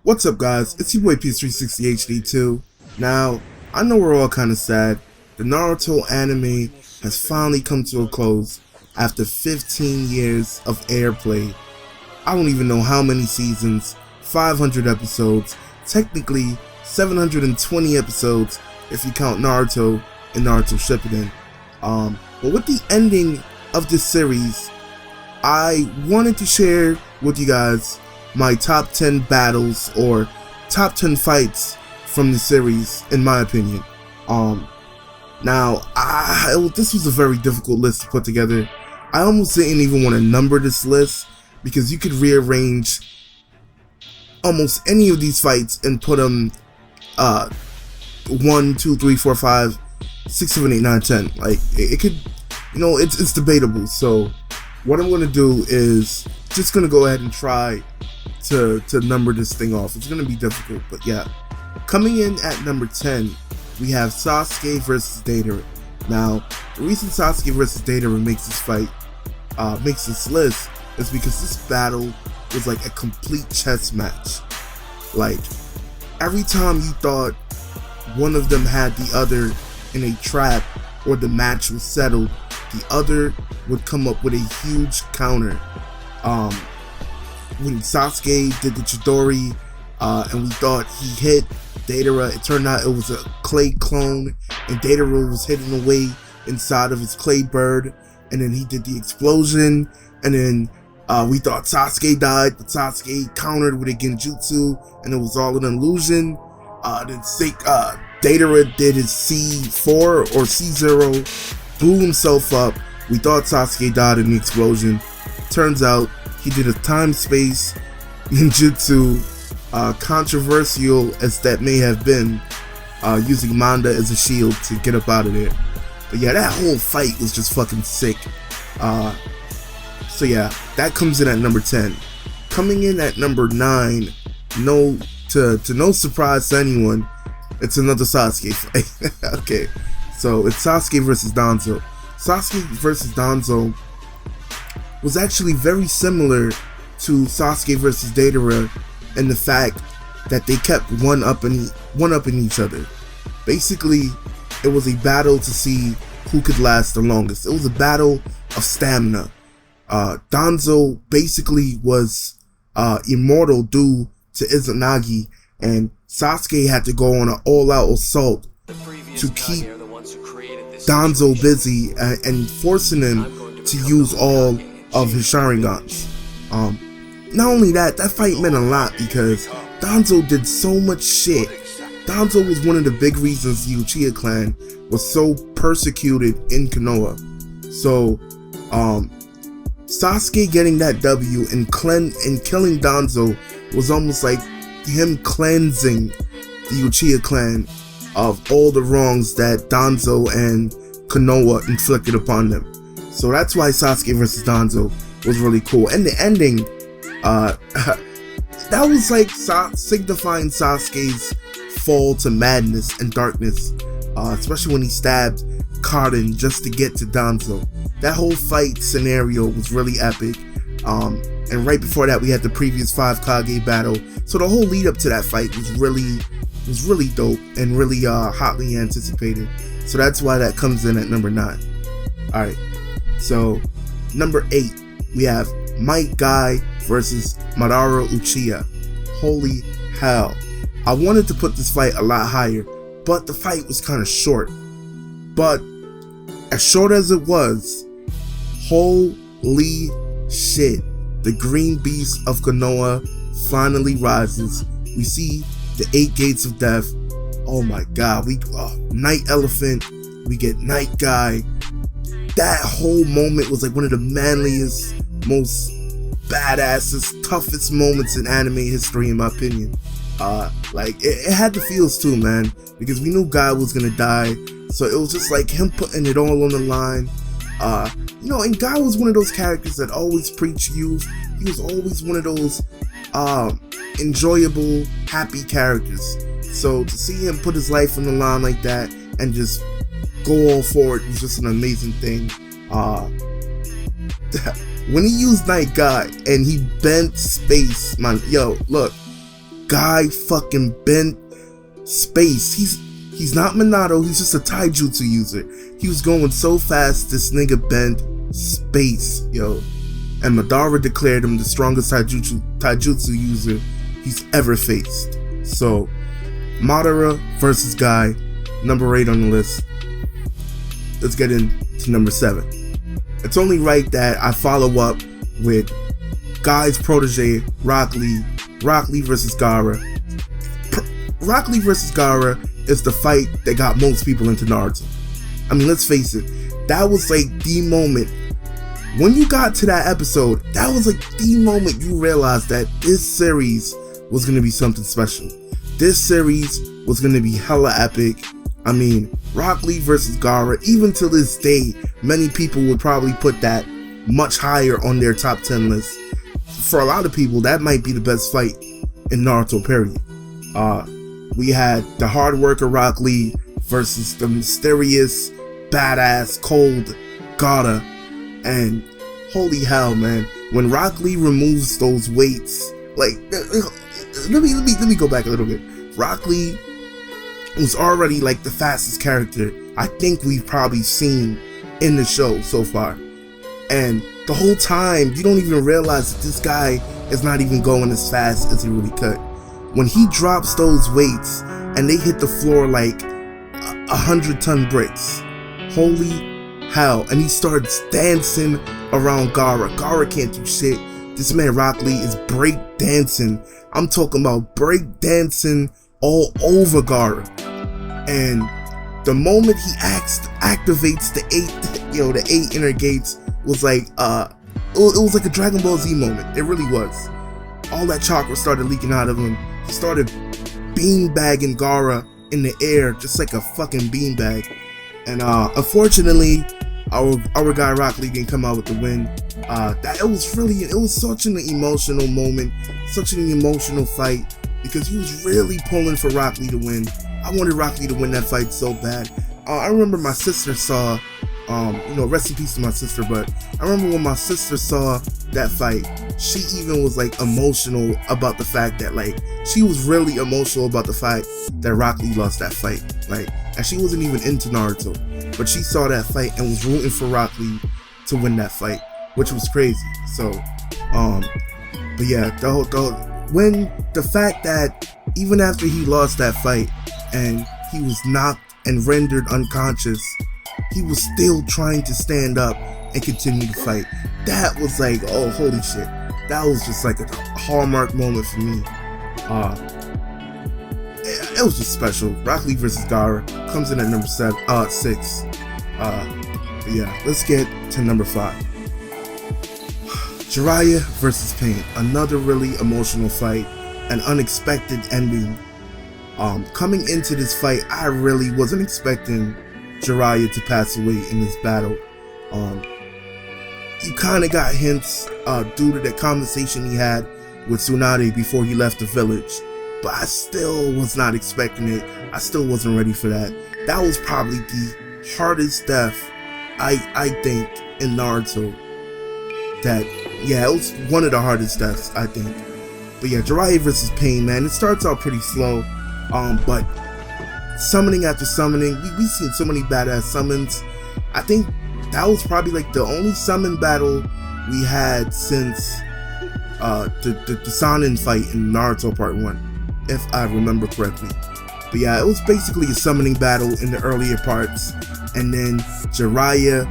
What's up, guys? It's your boy PS360HD2. Now, I know we're all kind of sad. The Naruto anime has finally come to a close after 15 years of airplay. I don't even know how many seasons, 500 episodes, technically 720 episodes if you count Naruto and Naruto Shippuden. But with the ending of this series, I wanted to share with you guys my top 10 battles or top 10 fights from the series, in my opinion. This was a very difficult list to put together. I almost didn't even want to number this list because you could rearrange almost any of these fights and put them 1, 2, 3, 4, 5, 6, 7, 8, 9, 10. Like it could, it's debatable. So what I'm gonna do is just gonna go ahead and try to number this thing off. It's gonna be difficult, but yeah. Coming in at number 10, we have Sasuke versus Deidara. Now, the reason Sasuke versus Deidara makes this list is because this battle was like a complete chess match. Like, every time you thought one of them had the other in a trap or the match was settled, the other would come up with a huge counter. When Sasuke did the Chidori, and we thought he hit Deidara, it turned out it was a clay clone, and Deidara was hidden away inside of his clay bird, and then he did the explosion, and then we thought Sasuke died, but Sasuke countered with a genjutsu, and it was all an illusion. Then Deidara did his C4 or C0, blew himself up. We thought Sasuke died in the explosion. Turns out he did a time-space ninjutsu, controversial as that may have been, using Manda as a shield to get up out of there. But yeah, that whole fight was just fucking sick. So yeah, that comes in at number 10. Coming in at number 9, no surprise to anyone, it's another Sasuke fight. Okay, so it's Sasuke versus Danzo. Sasuke versus Danzo was actually very similar to Sasuke versus Deidara in the fact that they kept one-upping each other. Basically, it was a battle to see who could last the longest. It was a battle of stamina. Danzo basically was immortal due to Izanagi, and Sasuke had to go on an all-out assault to keep Danzo busy and forcing him to use all of his Sharingans. Not only that fight meant a lot because Danzo did so much shit. Danzo was one of the big reasons the Uchiha clan was so persecuted in Konoha. So, Sasuke getting that W and killing Danzo was almost like him cleansing the Uchiha clan of all the wrongs that Danzo and Konoha inflicted upon them. So that's why Sasuke versus Danzo was really cool. And the ending, that was like signifying Sasuke's fall to madness and darkness, especially when he stabbed Karin just to get to Danzo. That whole fight scenario was really epic. And right before that, we had the previous 5 Kage battle. So the whole lead up to that fight was really dope and really hotly anticipated. So that's why that comes in at number 9. Alright, so number 8, we have Might Guy versus Madara Uchiha. Holy hell. I wanted to put this fight a lot higher, but the fight was kind of short. But as short as it was, holy shit. The green beast of Konoha finally rises. We see the 8 gates of death. Oh my god, Night Elephant, we get Night Guy. That whole moment was like one of the manliest, most badassest, toughest moments in anime history, in my opinion. It had the feels too, man, because we knew Guy was gonna die, so it was just like him putting it all on the line. And Guy was one of those characters that always preached youth. He was always one of those enjoyable, happy characters. So to see him put his life on the line like that and just go all for it was just an amazing thing. When he used Night Guy and he bent space, man, yo, look, guy fucking bent space. He's not Minato, he's just a taijutsu user. He was going so fast, this nigga bent space, yo. And Madara declared him the strongest taijutsu user he's ever faced. So, Madara versus Guy, number 8 on the list. Let's get into number 7. It's only right that I follow up with Guy's protege, Rock Lee versus Gaara. Rock Lee versus Gaara is the fight that got most people into Naruto. I mean, let's face it, that was like the moment. When you got to that episode, that was like the moment you realized that this series was going to be something special. This series was going to be hella epic. I mean, Rock Lee versus Gaara, even to this day, many people would probably put that much higher on their top 10 list. For a lot of people, that might be the best fight in Naruto, period. We had the hard worker Rock Lee versus the mysterious, badass, cold Gaara. And holy hell, man, when Rock Lee removes those weights, like, let me go back a little bit. Rock Lee was already like the fastest character I think we've probably seen in the show so far. And the whole time, you don't even realize that this guy is not even going as fast as he really could. When he drops those weights and they hit the floor like 100-ton bricks, holy hell. And he starts dancing around Gaara. Gaara can't do shit. This man Rock Lee is break dancing. I'm talking about break dancing all over Gaara. And the moment he activates the 8 inner gates was like it was like a Dragon Ball Z moment. It really was. All that chakra started leaking out of him. He started beanbagging Gaara in the air just like a fucking beanbag. And unfortunately, our guy Rock Lee didn't come out with the win. It was such an emotional moment, such an emotional fight, because he was really pulling for Rock Lee to win. I wanted Rock Lee to win that fight so bad. I remember my sister saw, rest in peace to my sister, but I remember when my sister saw that fight, she even was like emotional about the fact that, like, she was really emotional about the fact that Rock Lee lost that fight. Like, and she wasn't even into Naruto, but she saw that fight and was rooting for Rock Lee to win that fight, which was crazy. So, but yeah, the fact that even after he lost that fight and he was knocked and rendered unconscious, he was still trying to stand up and continue to fight. That was like, oh, holy shit. That was just like a hallmark moment for me. It was just special. Rock Lee versus Gaara comes in at number 6. But yeah, let's get to number 5. Jiraiya versus Pain. Another really emotional fight. An unexpected ending. Coming into this fight, I really wasn't expecting Jiraiya to pass away in this battle. You kind of got hints due to the conversation he had with Tsunade before he left the village, but I still was not expecting it. I still wasn't ready for that. That was probably the hardest death I think in Naruto. It was one of the hardest deaths, I think. But yeah, Jiraiya versus Pain, man, it starts out pretty slow, but summoning after summoning, we've seen so many badass summons. I think that was probably like the only summon battle we had since the Sanin fight in Naruto Part 1, if I remember correctly. But yeah, it was basically a summoning battle in the earlier parts, and then Jiraiya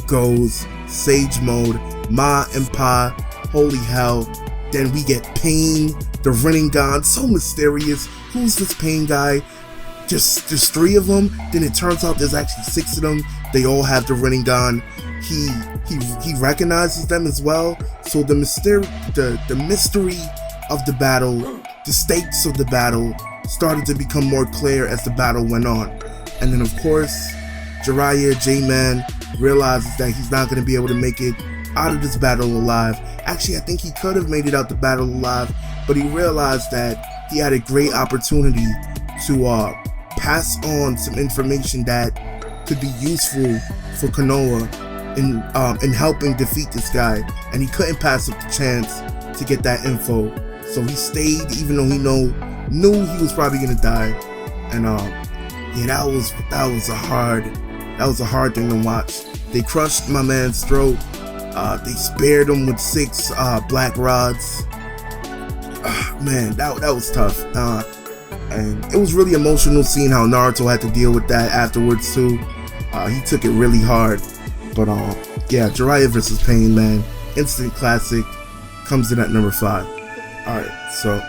goes Sage Mode, Ma and Pa, holy hell. Then we get Pain, the Rinnegan, so mysterious. Who's this Pain guy? Just there's 3 of them. Then it turns out there's actually 6 of them. They all have the Rinnegan. He recognizes them as well. So the mystery of the battle, the stakes of the battle started to become more clear as the battle went on. And then of course, Jiraiya, J-Man, realizes that he's not going to be able to make it out of this battle alive. Actually, I think he could have made it out the battle alive, but he realized that he had a great opportunity to pass on some information that could be useful for Konoha in helping defeat this guy, and he couldn't pass up the chance to get that info. So he stayed even though he knew he was probably gonna die. And yeah, that was a hard thing to watch. They crushed my man's throat. They spared him with 6 black rods. Man, that was tough. And it was really emotional seeing how Naruto had to deal with that afterwards too. He took it really hard. But yeah, Jiraiya versus Pain, man, instant classic, comes in at number 5. Alright, so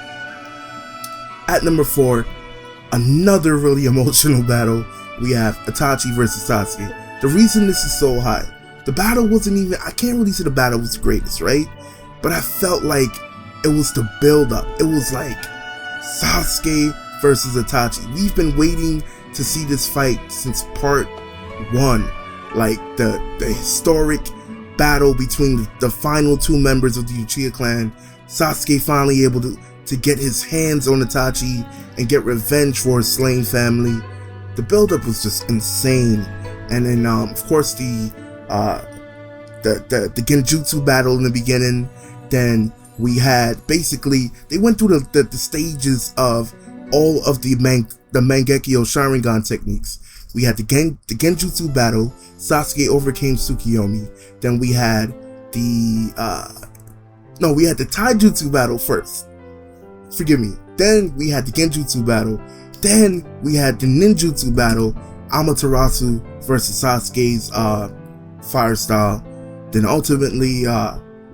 at number 4, another really emotional battle. We have Itachi versus Sasuke. The reason this is so high, the battle wasn't even, I can't really say the battle was the greatest, right? But I felt like it was the build up. It was like Sasuke versus Itachi. We've been waiting to see this fight since part 1. Like the historic battle between the final 2 members of the Uchiha clan. Sasuke finally able to get his hands on Itachi and get revenge for his slain family. The build-up was just insane. And then of course the genjutsu battle in the beginning. Then we had, basically they went through the stages of all of the Mangekyo Sharingan techniques. We had the genjutsu battle. Sasuke overcame Tsukiyomi. Then we had the taijutsu battle first. Forgive me. Then we had the genjutsu battle. Then we had the ninjutsu battle. Amaterasu versus Sasuke's fire style. Then ultimately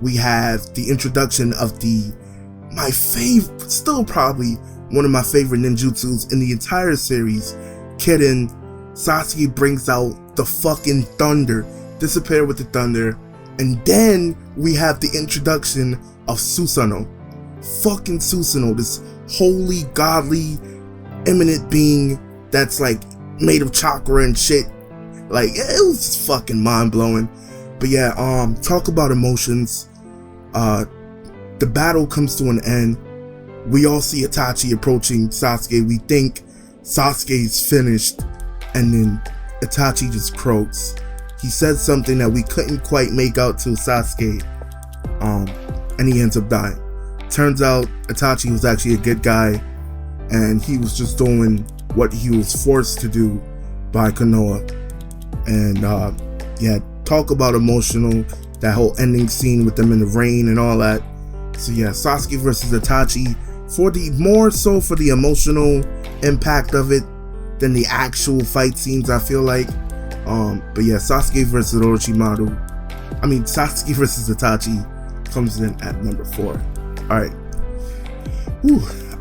we have the introduction of my favorite, still probably one of my favorite ninjutsus in the entire series, Kiden. Sasuke brings out the fucking thunder, disappear with the thunder, and then we have the introduction of Susanoo. Fucking Susanoo, this holy, godly, eminent being that's like made of chakra and shit. Like, it was just fucking mind-blowing. But yeah, talk about emotions. The battle comes to an end. We all see Itachi approaching Sasuke. We think Sasuke's finished, and then Itachi just croaks. He says something that we couldn't quite make out to Sasuke, and he ends up dying. Turns out Itachi was actually a good guy, and he was just doing what he was forced to do by Konoha. And yeah, talk about emotional, that whole ending scene with them in the rain and all that. So yeah, Sasuke versus Itachi, more so for the emotional impact of it than the actual fight scenes, I feel like. But yeah, Sasuke versus Sasuke versus Itachi comes in at number 4. Alright.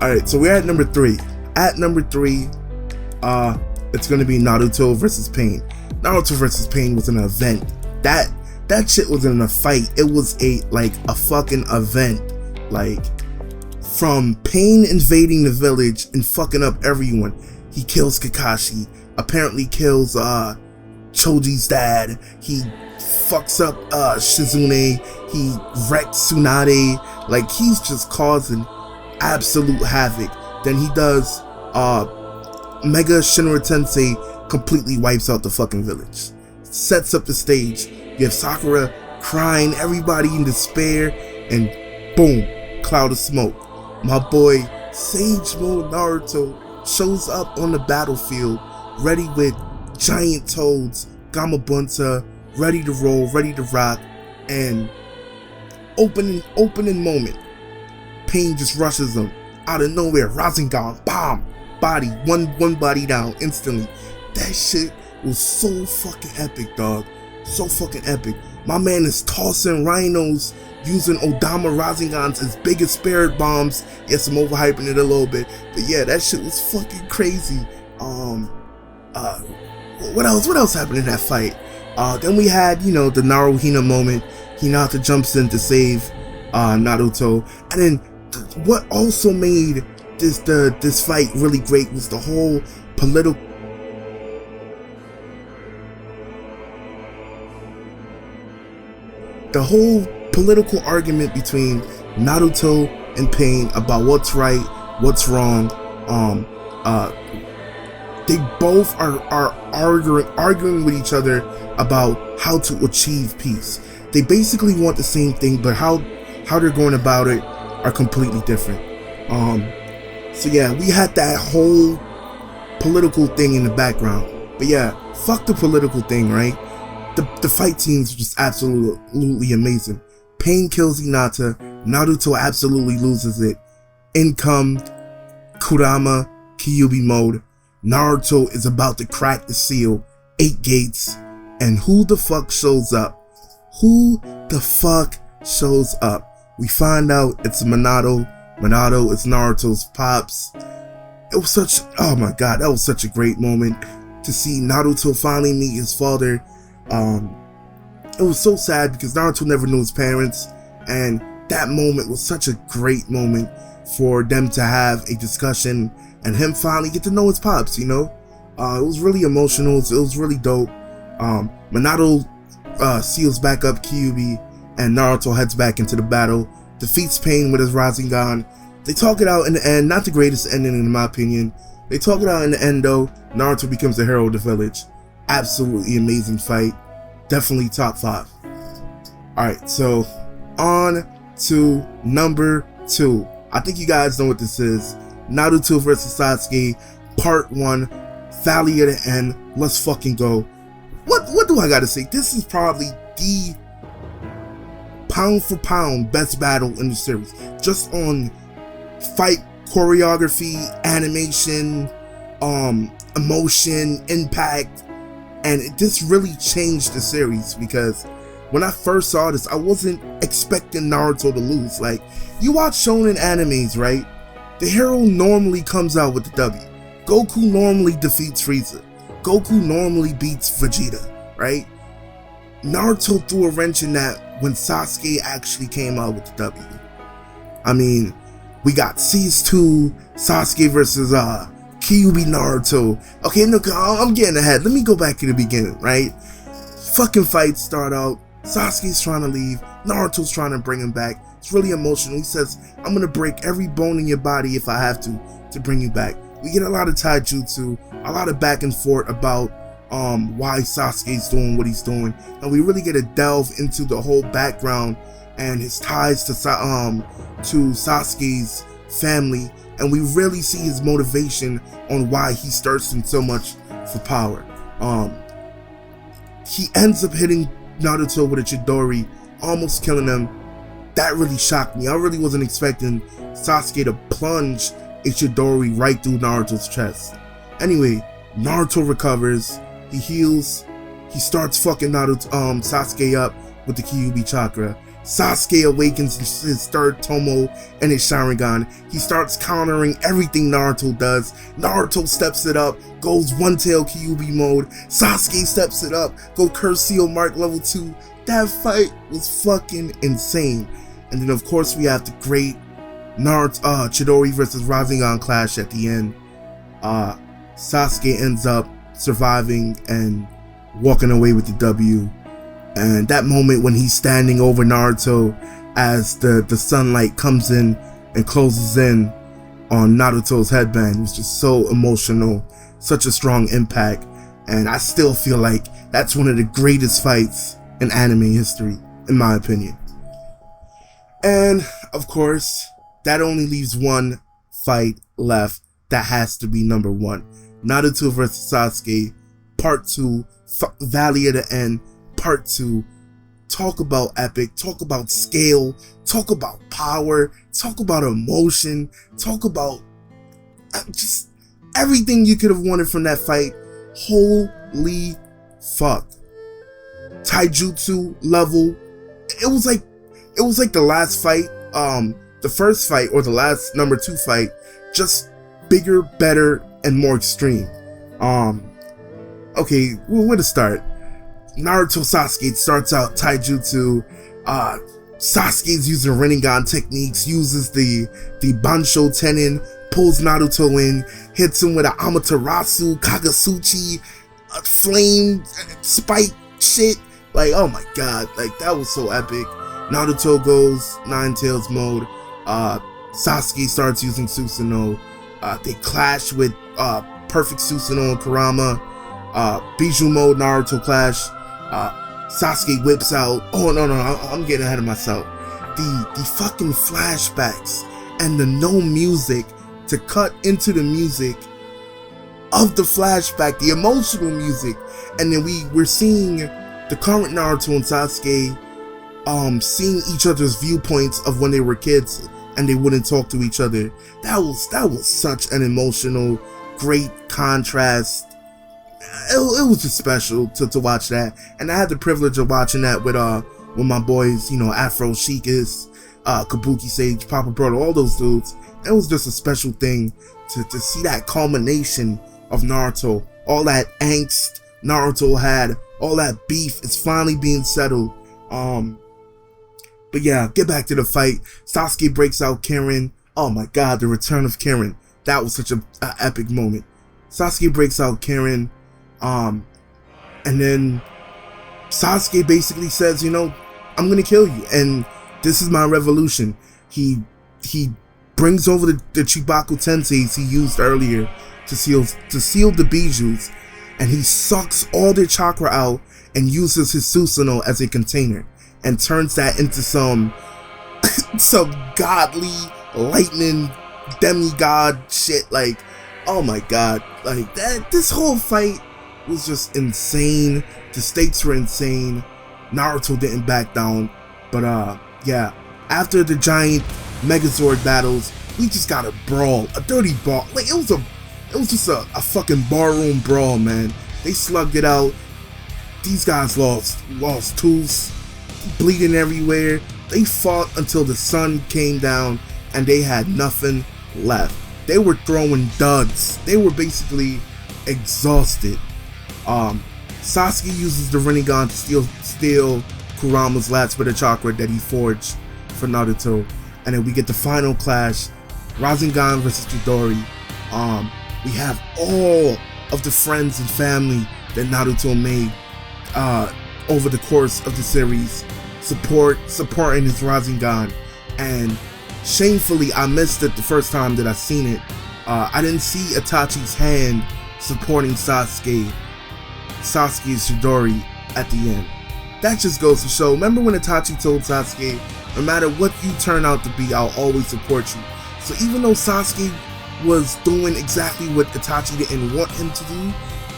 Alright, so we're at number 3. At number 3, it's gonna be Naruto versus Pain. Naruto versus Pain was an event. That shit wasn't a fight. It was a fucking event. Like, from Pain invading the village and fucking up everyone. He kills Kakashi, apparently kills Choji's dad. He fucks up Shizune. He wrecks Tsunade. Like, he's just causing absolute havoc. Then he does Mega Shinra Tensei, completely wipes out the fucking village. Sets up the stage. You have Sakura crying, everybody in despair, and boom, cloud of smoke. My boy Sage Mode Naruto shows up on the battlefield, ready with giant toads, Gamabunta, ready to roll, ready to rock, and opening moment. Pain just rushes him out of nowhere. Rasengan, bomb, body, one body down instantly. That shit was so fucking epic, dog. So fucking epic. My man is tossing rhinos using Odama Rasengans as big as spirit bombs. Yes, I'm overhyping it a little bit, but yeah, that shit was fucking crazy. What else happened in that fight? Then we had, the Naruhina moment. Hinata jumps in to save Naruto, and then what also made this fight really great was the whole political argument between Naruto and Pain about what's right, what's wrong. They both are arguing with each other about how to achieve peace. They basically want the same thing, but how they're going about it are completely different. So yeah, we had that whole political thing in the background. But yeah, fuck the political thing, right? The fight scenes are just absolutely amazing. Pain kills Hinata. Naruto absolutely loses it. In come Kurama Kyuubi mode. Naruto is about to crack the seal. 8 gates. And who the fuck shows up? Who the fuck shows up? We find out it's Minato. Minato is Naruto's pops. It was such, oh my god, that was such a great moment to see Naruto finally meet his father. It was so sad because Naruto never knew his parents, and that moment was such a great moment for them to have a discussion and him finally get to know his pops, you know? It was really emotional, it was really dope. Minato seals back up Kyuubi, and Naruto heads back into the battle, defeats Pain with his Rasengan. They talk it out in the end, not the greatest ending in my opinion. They talk it out in the end though. Naruto becomes the hero of the village. Absolutely amazing fight. Definitely top 5. Alright, so on to number 2. I think you guys know what this is. Naruto vs Sasuke, part 1, Valley of the End. Let's fucking go. What do I gotta say? This is probably the pound for pound best battle in the series. Just on fight choreography, animation, emotion, impact, and this really changed the series because when I first saw this, I wasn't expecting Naruto to lose. Like, you watch shonen animes, right? The hero normally comes out with the W. Goku normally defeats Frieza. Goku normally beats Vegeta, right? Naruto threw a wrench in that when Sasuke actually came out with the W. I mean, we got Seas 2, Sasuke versus Kyuubi Naruto. Okay, look, I'm getting ahead. Let me go back to the beginning, right? Fucking fights start out. Sasuke's trying to leave. Naruto's trying to bring him back. It's really emotional. He says, I'm gonna break every bone in your body if I have to bring you back. We get a lot of taijutsu, a lot of back and forth about why Sasuke's doing what he's doing. And we really get to delve into the whole background and his ties to Sasuke's family, and we really see his motivation on why he's thirsting so much for power. He ends up hitting Naruto with a Chidori, almost killing him. That really shocked me. I really wasn't expecting Sasuke to plunge a Chidori right through Naruto's chest. Anyway, Naruto recovers, he heals, he starts fucking Sasuke up with the Kyuubi chakra. Sasuke awakens his third Tomo and his Sharingan. He starts countering everything Naruto does. Naruto steps it up, goes one-tail Kyuubi mode. Sasuke steps it up, go Curse Seal Mark level 2. That fight was fucking insane. And then of course we have the great Naruto Chidori versus Rasengan clash at the end. Sasuke ends up surviving and walking away with the W. And that moment when he's standing over Naruto as the sunlight comes in and closes in on Naruto's headband was just so emotional, such a strong impact, and I still feel like that's one of the greatest fights in anime history, in my opinion. And of course, that only leaves one fight left that has to be number 1. Naruto vs Sasuke, part 2, Valley of the End, part 2. Talk about epic, talk about scale, talk about power, talk about emotion, talk about just everything you could have wanted from that fight. Holy fuck. Taijutsu level. It was like the last fight, the first fight or the last number 2 fight, just bigger, better, and more extreme. Okay, where to start? Naruto Sasuke starts out taijutsu. Sasuke's using Rinnegan techniques, uses the Bansho Tenin, pulls Naruto in, hits him with an Amaterasu, Kagasuchi, flame, spike shit. Like, oh my god, like that was so epic. Naruto goes Nine Tails mode. Sasuke starts using Susanoo. They clash with Perfect Susanoo and Kurama. Bijou mode, Naruto clash. Sasuke whips out. Oh no, I'm getting ahead of myself. the fucking flashbacks and the no music to cut into the music of the flashback, the emotional music, and then we're seeing the current Naruto and Sasuke seeing each other's viewpoints of when they were kids and they wouldn't talk to each other. That was such an emotional, great contrast. It was just special to watch that, and I had the privilege of watching that with my boys, you know, Afro Sheikis, Kabuki Sage, Papa Brother, all those dudes. It was just a special thing to see that culmination of Naruto, all that angst Naruto had, all that beef is finally being settled. But yeah, get back to the fight. Sasuke breaks out Kirin. Oh my god, the return of Kirin. That was such a epic moment. Sasuke breaks out Kirin, and then Sasuke basically says, you know, I'm gonna kill you, and this is my revolution. He brings over the Chibaku Tenseis he used earlier to seal the Bijus, and he sucks all their chakra out and uses his Susanoo as a container and turns that into some godly lightning demigod shit. Like, oh my god, like that. This whole fight was just insane. The stakes were insane. Naruto didn't back down, but yeah, after the giant Megazord battles, we just got a brawl, a dirty brawl. Like, it was just a fucking barroom brawl, man. They slugged it out. These guys lost tools, bleeding everywhere. They fought until the sun came down and they had nothing left. They were throwing duds. They were basically exhausted. Sasuke uses the Rinnegan to steal Kurama's last bit of chakra that he forged for Naruto, and then we get the final clash, Rasengan versus Chidori. We have all of the friends and family that Naruto made over the course of the series supporting his Rasengan, and shamefully I missed it the first time that I seen it. I didn't see Itachi's hand supporting Sasuke's Chidori at the end. That just goes to show, remember when Itachi told Sasuke, no matter what you turn out to be, I'll always support you. So even though Sasuke was doing exactly what Itachi didn't want him to do,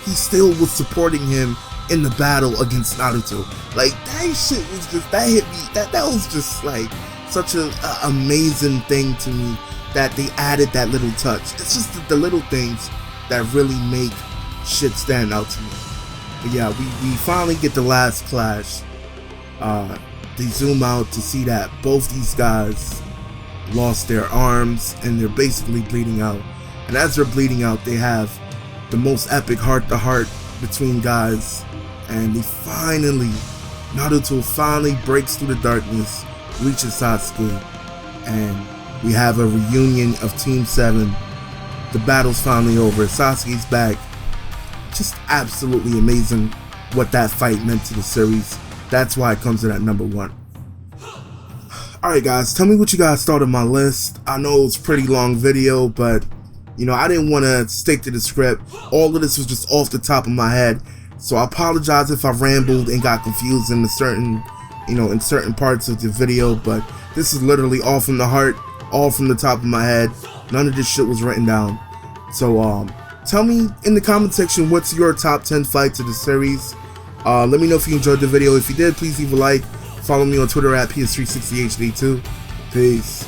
he still was supporting him in the battle against Naruto. Like, that shit was just, that hit me, that was just like such a amazing thing to me, that they added that little touch. It's just the little things that really make shit stand out to me. But yeah, we finally get the last clash. They zoom out to see that both these guys lost their arms and they're basically bleeding out. And as they're bleeding out, they have the most epic heart-to-heart between guys. And Naruto finally breaks through the darkness, reaches Sasuke, and we have a reunion of Team 7. The battle's finally over. Sasuke's back. Just absolutely amazing what that fight meant to the series. That's why it comes in at number 1. Alright guys, tell me what you guys thought of my list. I know it was a pretty long video, but you know, I didn't want to stick to the script. All of this was just off the top of my head. So I apologize if I rambled and got confused in certain parts of the video, but this is literally all from the heart, all from the top of my head. None of this shit was written down. So tell me in the comment section what's your top 10 fights of the series. Let me know if you enjoyed the video. If you did, please leave a like. Follow me on Twitter at PS360HD2. Peace.